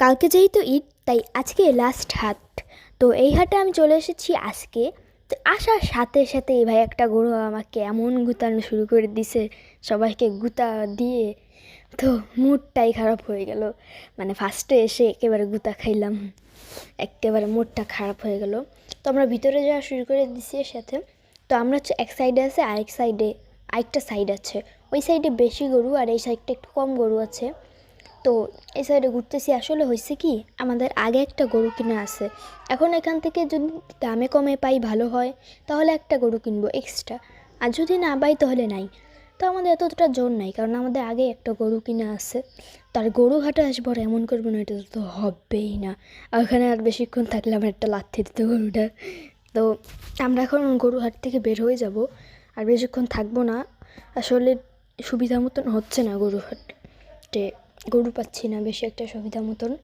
কালকে যেহেতু ঈদ তাই আজকে লাস্ট হাট। তো এই হাটে আমি চলে এসেছি আজকে। তো আসার সাথে সাথে এই ভাই একটা গরু আমাকে এমন গুতানো শুরু করে দিছে, সবাইকে গুতা দিয়ে তো মুডটাই খারাপ হয়ে গেল। মানে ফার্স্টে এসে একেবারে গুতা খাইলাম, একেবারে মুডটা খারাপ হয়ে গেল। তো আমরা ভিতরে যাওয়া শুরু করে দিছি এর সাথে। তো আমরা হচ্ছে এক সাইডে আছে, আরেক সাইডে আরেকটা সাইড আছে। ওই সাইডে বেশি গরু আর এই সাইডটা একটু কম গরু আছে। তো এই সাইডে ঘুরতেছি, আসলে হয়েছে কি, আমাদের আগে একটা গরু কিনা আছে। এখন এখান থেকে যদি দামে কমে পাই ভালো হয়, তাহলে একটা গরু কিনবো এক্সট্রা। আর যদি না পাই তাহলে নাই। তো আমাদের এতটা জোর নাই, কারণ আমাদের আগে একটা গরু কিনা আছে। তার গরু হাটে আসবো আর এমন করবো না, এটা তো হবেই না। আর ওখানে আর বেশিক্ষণ থাকলে আমার একটা লাথি দিতে গরুটা। তো আমরা এখন গরু হাট থেকে বের হয়ে যাব, আর বেশিক্ষণ থাকবো না। আসলে সুবিধা মতন হচ্ছে না গরু হাটে, গরু পাচ্ছি না বেশি একটা সুবিধা মতন।